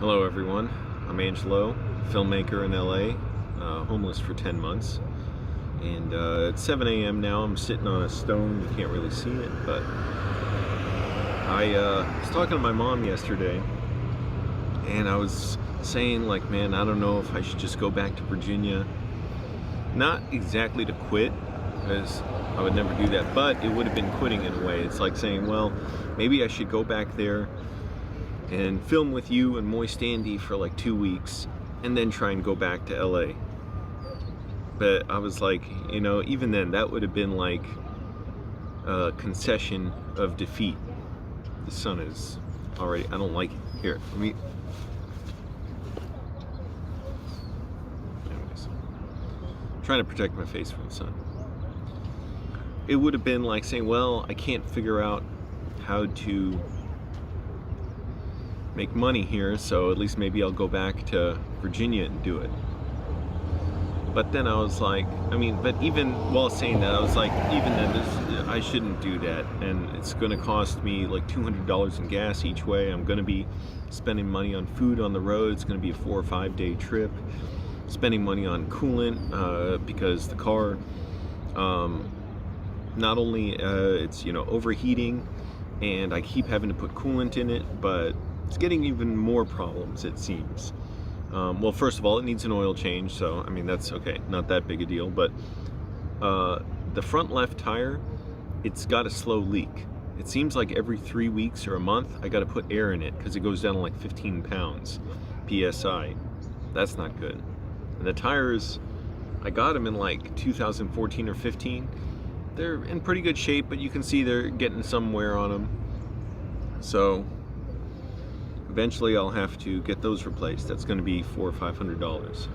Hello everyone, I'm Angelo, filmmaker in LA, homeless for 10 months. And it's 7 a.m. now. I'm sitting on a stone, you can't really see it, but I was talking to my mom yesterday, and I was saying, like, man, I don't know if I should just go back to Virginia. Not exactly to quit, because I would never do that, but it would have been quitting in a way. It's like saying, well, maybe I should go back there and film with you and Moist Andy for like 2 weeks and then try and go back to LA. But I was like, you know, even then that would have been like a concession of defeat. The sun is already, I don't like it. Here, let me, anyways, I'm trying to protect my face from the sun. It would have been like saying, well, I can't figure out how to make money here, so at least maybe I'll go back to Virginia and do it. But then I was like, I mean, but even while saying that, I was like, even then, I shouldn't do that, and it's going to cost me like $200 in gas each way. I'm going to be spending money on food on the road. It's going to be a 4 or 5 day trip. Spending money on coolant because the car, not only it's, you know, overheating, and I keep having to put coolant in it, but it's getting even more problems, it seems. Well, first of all, it needs an oil change, so I mean, that's okay, not that big a deal. But the front left tire, it's got a slow leak. It seems like every 3 weeks or a month I got to put air in it because it goes down to like 15 pounds psi. That's not good. And the tires, I got them in like 2014 or 15. They're in pretty good shape, but you can see they're getting some wear on them. So eventually I'll have to get those replaced. That's going to be $400 or $500.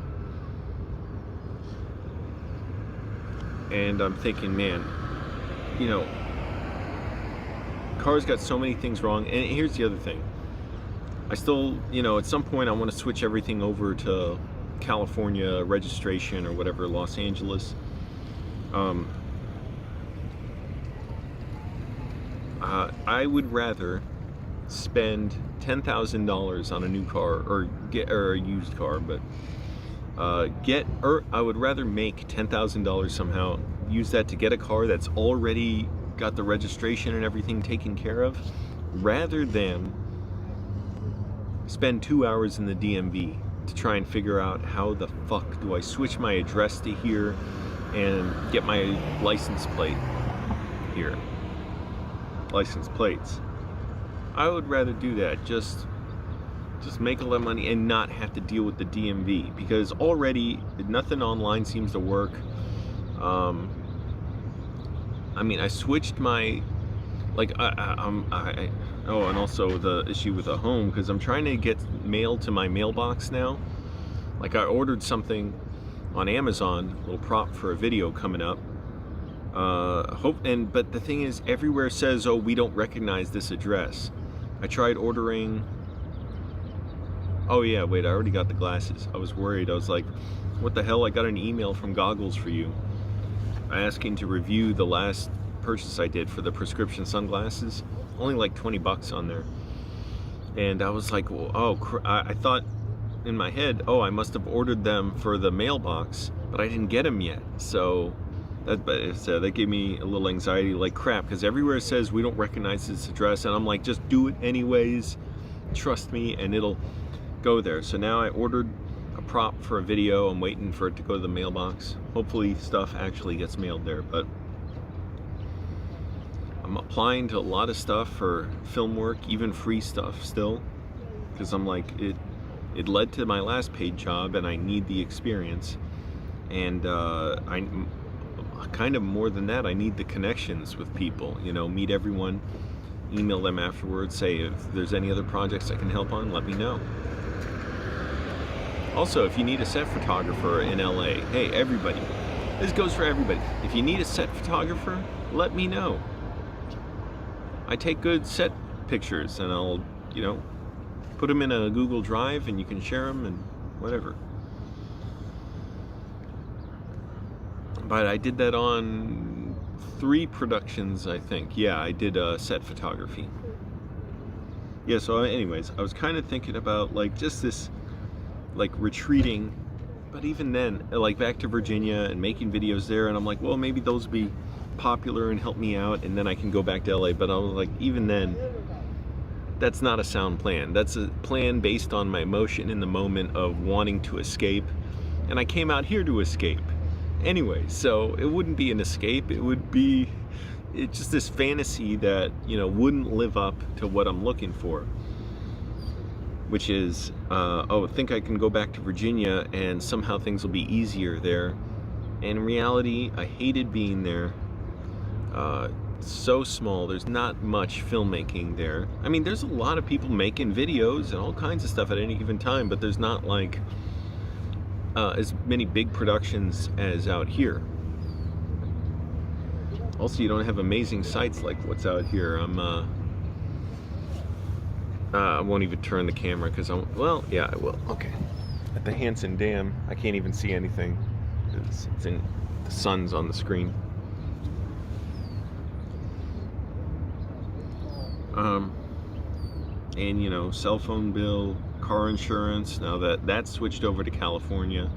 And I'm thinking, man, you know, car's got so many things wrong. And here's the other thing. I still, you know, at some point I want to switch everything over to California registration or whatever, Los Angeles. I would rather spend $10,000 on a new car or a used car, but I would rather make $10,000 somehow, use that to get a car that's already got the registration and everything taken care of, rather than spend 2 hours in the DMV to try and figure out how the fuck do I switch my address to here and get my license plate here. License plates. I would rather do that, just make a lot of money and not have to deal with the DMV, because already nothing online seems to work. I mean, I switched my, like, oh, and also the issue with the home, because I'm trying to get mail to my mailbox now. Like, I ordered something on Amazon, a little prop for a video coming up. But the thing is, everywhere says, oh, we don't recognize this address. I tried ordering, oh yeah, wait, I already got the glasses. I was worried. I was like, what the hell? I got an email from Goggles For You asking to review the last purchase I did for the prescription sunglasses. Only like 20 bucks on there. And I was like, well, oh, I thought in my head, oh, I must have ordered them for the mailbox, but I didn't get them yet. So that gave me a little anxiety, like, crap, because everywhere it says we don't recognize this address, and I'm like, just do it anyways, trust me, and it'll go there. So now I ordered a prop for a video. I'm waiting for it to go to the mailbox. Hopefully stuff actually gets mailed there, but I'm applying to a lot of stuff for film work, even free stuff still, because I'm like, it led to my last paid job, and I need the experience, and I kind of more than that, I need the connections with people, you know, meet everyone, email them afterwards, say if there's any other projects I can help on, let me know. Also, if you need a set photographer in LA, hey, everybody, this goes for everybody. If you need a set photographer, let me know. I take good set pictures, and I'll, you know, put them in a Google Drive, and you can share them and whatever. But I did that on 3 productions, I think. Yeah, I did set photography. yeah, so anyways, I was kind of thinking about like just this, like retreating, but even then, like back to Virginia and making videos there, and I'm like, well, maybe those would be popular and help me out, and then I can go back to LA. But I was like, even then, that's not a sound plan. That's a plan based on my emotion in the moment of wanting to escape, and I came out here to escape anyway, so it wouldn't be an escape. It would be, it's just this fantasy that, you know, wouldn't live up to what I'm looking for, which is, oh, I think I can go back to Virginia and somehow things will be easier there. And in reality, I hated being there. So small, there's not much filmmaking there. I mean, there's a lot of people making videos and all kinds of stuff at any given time, but there's not like as many big productions as out here. Also, you don't have amazing sights like what's out here. I won't even turn the camera because well, yeah, I will. Okay. At the Hanson Dam, I can't even see anything. It's in, the sun's on the screen. And you know, cell phone bill, car insurance, now that's switched over to California.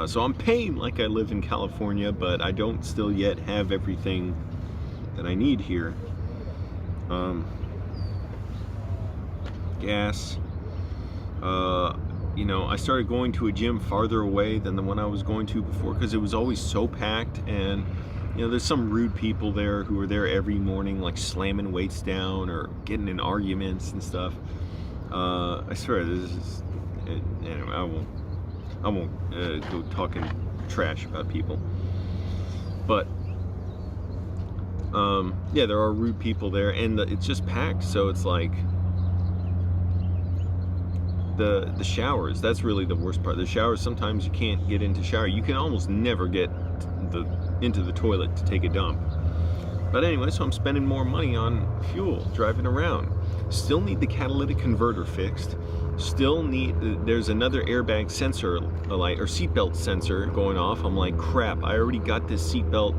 So I'm paying like I live in California, but I don't still yet have everything that I need here. Gas. You know, I started going to a gym farther away than the one I was going to before because it was always so packed, and you know, there's some rude people there who are there every morning, like slamming weights down or getting in arguments and stuff. I swear, this is, anyway, I won't go talking trash about people. But yeah, there are rude people there, and it's just packed. So it's like the showers. That's really the worst part. The showers, sometimes you can't get into shower. You can almost never get into the toilet to take a dump. But anyway, so I'm spending more money on fuel, driving around. Still need the catalytic converter fixed. Still need, there's another airbag sensor light or seatbelt sensor going off. I'm like, crap, I already got this seatbelt,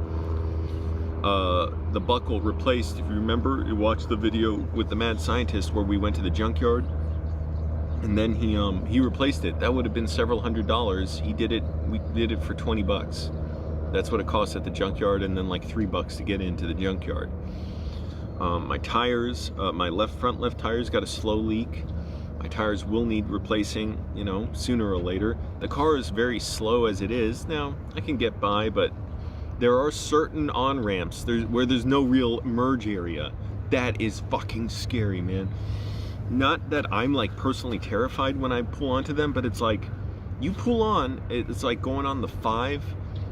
the buckle replaced. If you remember, you watched the video with the mad scientist where we went to the junkyard and then he replaced it. That would have been several $100s. He did it, we did it for 20 bucks. That's what it costs at the junkyard, and then like $3 to get into the junkyard. My tires, my front left tires got a slow leak. My tires will need replacing, you know, sooner or later. The car is very slow as it is. Now, I can get by, but there are certain on-ramps where there's no real merge area. That is fucking scary, man. Not that I'm like personally terrified when I pull onto them, but it's like, you pull on, it's like going on the 5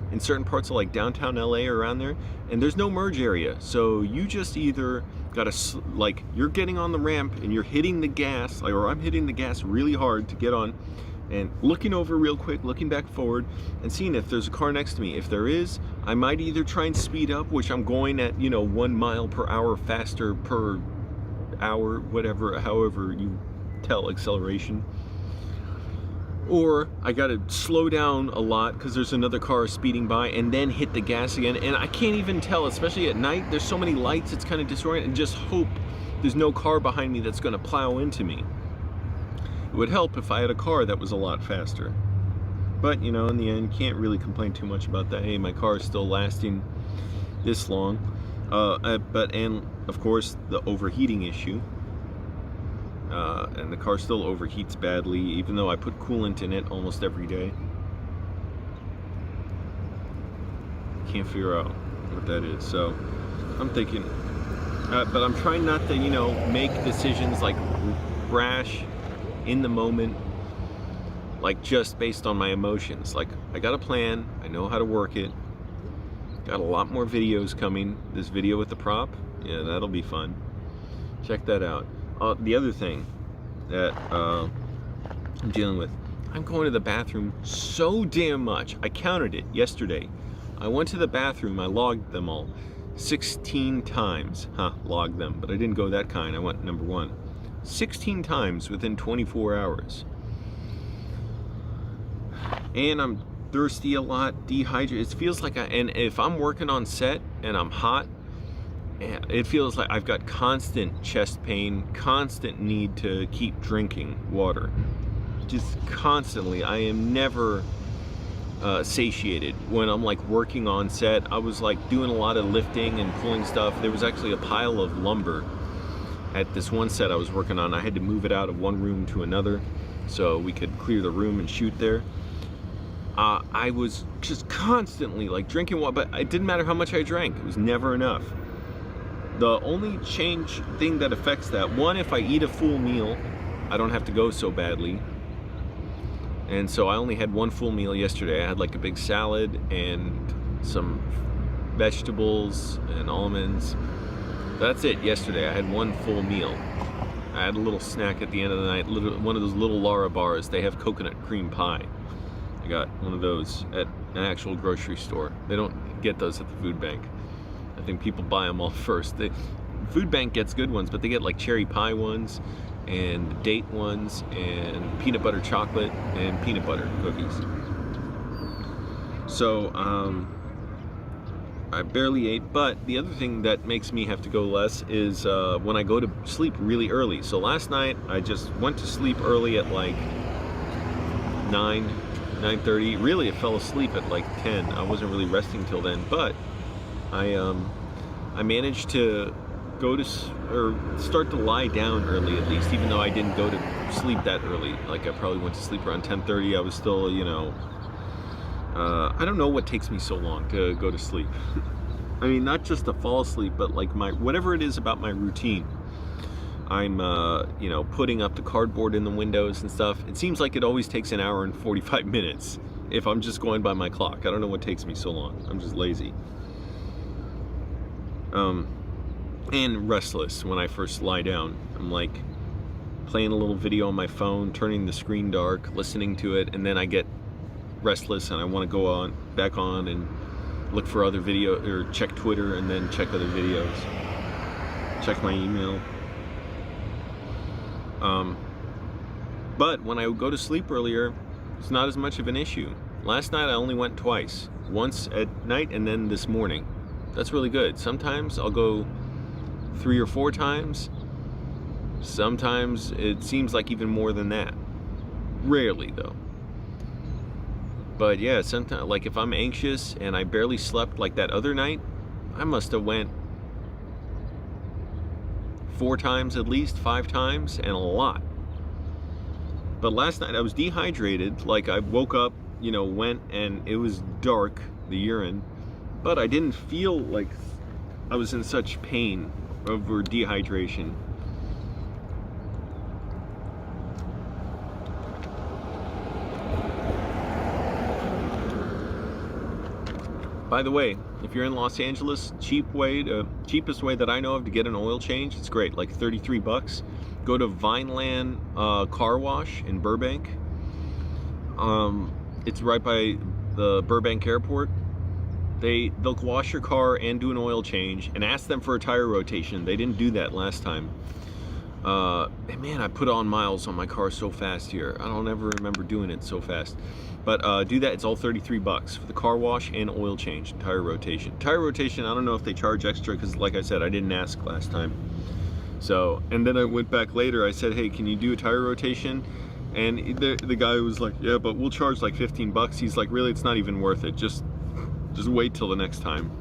in certain parts of like downtown LA or around there, and there's no merge area. So you just either gotta, like, you're getting on the ramp and you're hitting the gas, like, or I'm hitting the gas really hard to get on, and looking over real quick, looking back forward, and seeing if there's a car next to me. If there is, I might either try and speed up, which I'm going at, you know, 1 mile per hour faster per hour, whatever, however you tell acceleration. Or I gotta slow down a lot because there's another car speeding by, and then hit the gas again. And I can't even tell, especially at night, there's so many lights, it's kind of disorienting, and just hope there's no car behind me that's gonna plow into me. It would help if I had a car that was a lot faster. But, you know, in the end, can't really complain too much about that. Hey, my car is still lasting this long. And of course, the overheating issue. And the car still overheats badly, even though I put coolant in it almost every day. Can't figure out what that is. So I'm thinking, but I'm trying not to, you know, make decisions like rash in the moment, like just based on my emotions. Like, I got a plan, I know how to work it. Got a lot more videos coming. This video with the prop, yeah, that'll be fun. Check that out. The other thing that I'm dealing with, I'm going to the bathroom so damn much. I counted it yesterday. I went to the bathroom, I logged them all 16 times. Logged them, but I didn't go that kind. I went number 1. 16 times within 24 hours. And I'm thirsty a lot, dehydrated. It feels like and if I'm working on set and I'm hot, it feels like I've got constant chest pain, constant need to keep drinking water. Just constantly. I am never satiated. When I'm like working on set, I was like doing a lot of lifting and pulling stuff. There was actually a pile of lumber at this one set I was working on. I had to move it out of one room to another so we could clear the room and shoot there. I was just constantly like drinking water, but it didn't matter how much I drank. It was never enough. The only thing that affects that, one, if I eat a full meal, I don't have to go so badly. And so I only had one full meal yesterday. I had like a big salad and some vegetables and almonds. That's it yesterday. I had one full meal. I had a little snack at the end of the night, one of those little Lara bars. They have coconut cream pie. I got one of those at an actual grocery store. They don't get those at the food bank. I think people buy them all first. The food bank gets good ones, but they get like cherry pie ones and date ones and peanut butter chocolate and peanut butter cookies. So I barely ate, but the other thing that makes me have to go less is when I go to sleep really early. So last night I just went to sleep early at like 9:30. Really, I fell asleep at like 10. I wasn't really resting till then, but I managed to start to lie down early at least, even though I didn't go to sleep that early. Like I probably went to sleep around 10:30. I was still, you know, I don't know what takes me so long to go to sleep. I mean, not just to fall asleep, but like whatever it is about my routine. I'm, you know, putting up the cardboard in the windows and stuff. It seems like it always takes an hour and 45 minutes if I'm just going by my clock. I don't know what takes me so long. I'm just lazy. And restless when I first lie down. I'm like playing a little video on my phone, turning the screen dark, listening to it, and then I get restless and I want to go back on and look for other video, or check Twitter and then check other videos, check my email. But when I go to sleep earlier, it's not as much of an issue. Last night I only went twice, once at night and then this morning. That's really good. Sometimes I'll go 3 or 4 times. Sometimes it seems like even more than that. Rarely though. But yeah, sometimes, like if I'm anxious and I barely slept like that other night, I must have went 4 times at least, 5 times, and a lot. But last night I was dehydrated. Like I woke up, you know, went and it was dark, the urine, but I didn't feel like I was in such pain over dehydration. By the way, if you're in Los Angeles, cheapest way that I know of to get an oil change, it's great, like 33 bucks. Go to Vineland Car Wash in Burbank. It's right by the Burbank Airport. They'll wash your car and do an oil change, and ask them for a tire rotation. They didn't do that last time. And man, I put on miles on my car so fast here. I don't ever remember doing it so fast. But do that. It's all 33 bucks for the car wash and oil change, tire rotation. Tire rotation, I don't know if they charge extra because, like I said, I didn't ask last time. So, and then I went back later. I said, hey, can you do a tire rotation? And the guy was like, yeah, but we'll charge like 15 bucks. He's like, really, it's not even worth it. Just wait till the next time.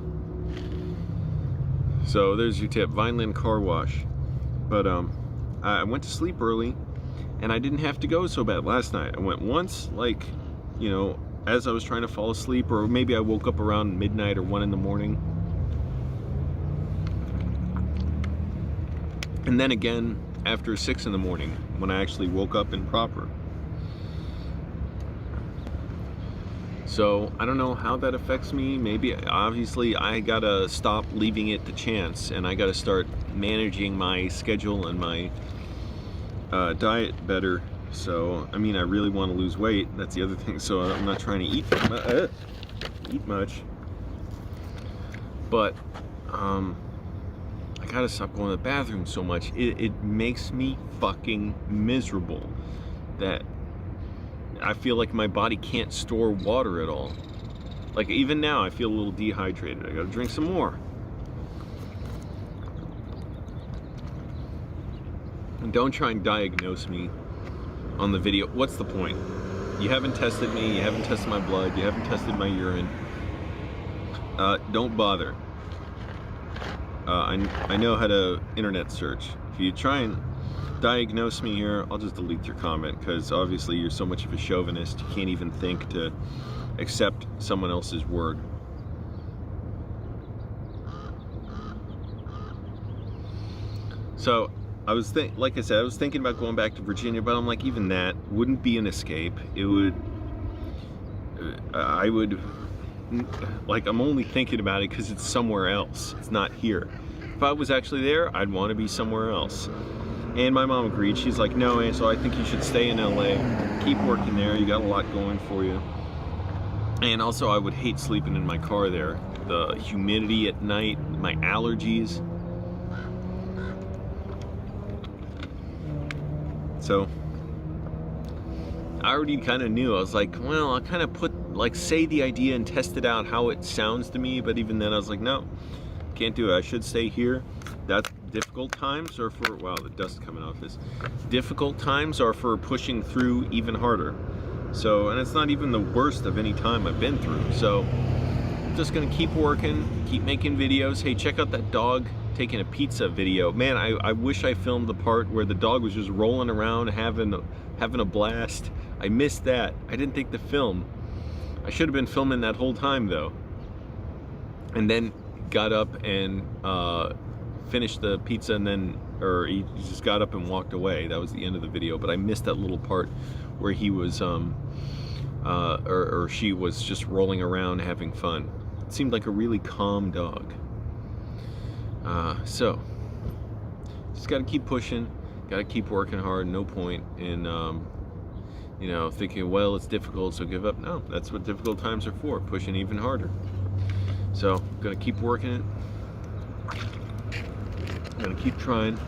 So there's your tip, Vineland Car Wash. But I went to sleep early and I didn't have to go so bad last night. I went once, like, you know, as I was trying to fall asleep, or maybe I woke up around midnight or 1 in the morning. And then again after 6 in the morning when I actually woke up in proper. So I don't know how that affects me. Maybe, obviously, I gotta stop leaving it to chance, and I gotta start managing my schedule and my diet better. So, I mean, I really want to lose weight. That's the other thing. So I'm not trying to eat much. But I gotta stop going to the bathroom so much. It makes me fucking miserable that I feel like my body can't store water at all. Like even now I feel a little dehydrated. I gotta drink some more. Don't try and diagnose me on the video. What's the point? You haven't tested me, you haven't tested my blood, you haven't tested my urine. Don't bother. I know how to internet search. If you try and diagnose me here, I'll just delete your comment, because obviously you're so much of a chauvinist, you can't even think to accept someone else's word. So I was like I said, I was thinking about going back to Virginia, but I'm like, even that wouldn't be an escape. It would, I would, like, I'm only thinking about it because it's somewhere else. It's not here. If I was actually there, I'd want to be somewhere else. And my mom agreed. She's like, no, Angelo, I think you should stay in LA. Keep working there. You got a lot going for you. And also, I would hate sleeping in my car there. The humidity at night, my allergies. So I already kind of knew. I was like, well, I'll kind of say the idea and test it out how it sounds to me. But even then I was like, no, can't do it. I should stay here. That's difficult times are for, wow, the dust coming off this. Difficult times are for pushing through even harder. So, and it's not even the worst of any time I've been through. So I'm just gonna keep working, keep making videos. Hey, check out that dog taking a pizza video. Man, I wish I filmed the part where the dog was just rolling around having a blast. I missed that. I didn't think to film. I should have been filming that whole time though. And then got up and finished the pizza, and then, or he just got up and walked away. That was the end of the video, but I missed that little part where he was or she was just rolling around having fun. It seemed like a really calm dog. So just got to keep pushing, got to keep working hard. No point in you know, thinking, well, it's difficult, so give up. No, that's what difficult times are for, pushing even harder. So gonna keep working it, gonna keep trying.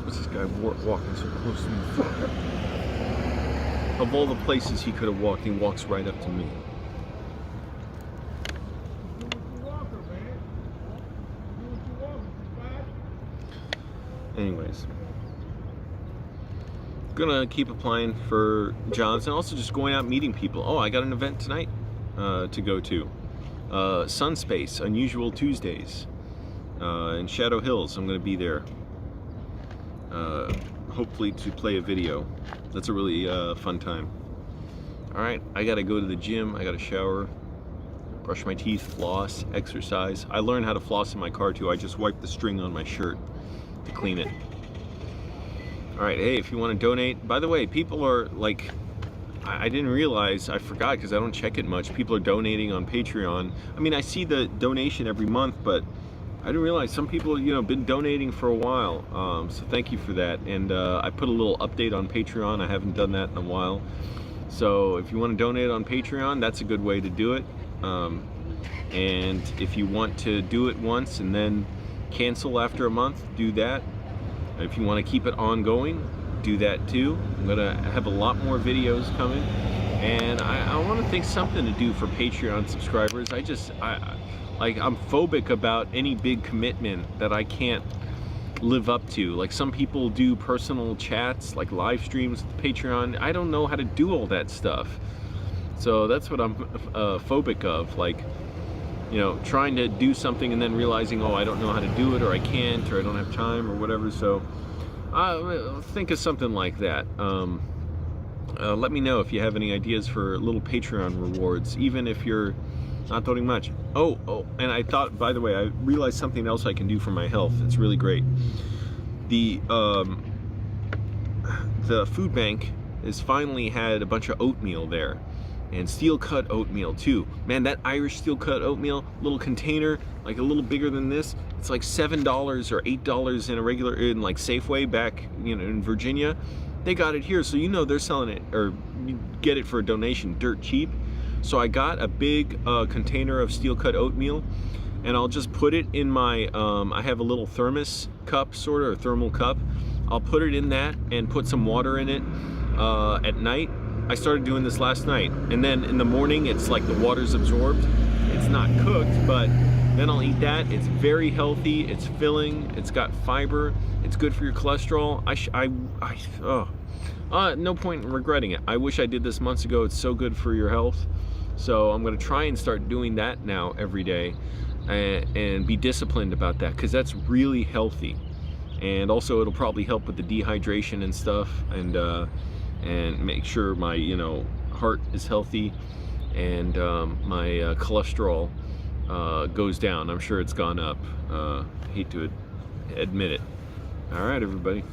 What's this guy walking so close to me? Of all the places he could have walked, he walks right up to me. Anyways, gonna keep applying for jobs and also just going out meeting people. Oh, I got an event tonight to go to. Sunspace, Unusual Tuesdays in Shadow Hills. I'm gonna be there. Hopefully to play a video. That's a really fun time. Alright, I gotta go to the gym, I gotta shower, brush my teeth, floss, exercise. I learned how to floss in my car too. I just wiped the string on my shirt to clean it. Alright, hey, if you want to donate, by the way, people are like, I didn't realize, I forgot because I don't check it much, people are donating on Patreon. I mean, I see the donation every month, but I didn't realize some people, you know, been donating for a while. So thank you for that. And I put a little update on Patreon. I haven't done that in a while. So if you want to donate on Patreon, that's a good way to do it. And if you want to do it once and then cancel after a month, do that. If you want to keep it ongoing, do that too. I'm gonna have a lot more videos coming, and I want to think something to do for Patreon subscribers. I'm phobic about any big commitment that I can't live up to. Like, some people do personal chats, like live streams with Patreon. I don't know how to do all that stuff. So that's what I'm phobic of. Like, you know, trying to do something and then realizing, oh, I don't know how to do it, or I can't, or I don't have time, or whatever. So think of something like that. Let me know if you have any ideas for little Patreon rewards, even if you're not donating much. Oh, and I thought, by the way, I realized something else I can do for my health. It's really great. The food bank has finally had a bunch of oatmeal there, and steel cut oatmeal too. Man, that Irish steel cut oatmeal, little container, like a little bigger than this, it's like $7 or $8 in a regular, in like Safeway back, you know, in Virginia. They got it here, so you know they're selling it, or you get it for a donation dirt cheap. So I got a big container of steel cut oatmeal, and I'll just put it in my, I have a little thermos cup, sort of, or thermal cup. I'll put it in that and put some water in it at night. I started doing this last night, and then in the morning it's like the water's absorbed. It's not cooked, but Then I'll eat that. It's very healthy. It's filling. It's got fiber. It's good for your cholesterol. No point in regretting it. I wish I did this months ago. It's so good for your health. So I'm gonna try and start doing that now every day, and be disciplined about that, because that's really healthy. And also it'll probably help with the dehydration and stuff, and make sure my heart is healthy, and my cholesterol goes down. I'm sure it's gone up. Hate to admit it. All right, everybody.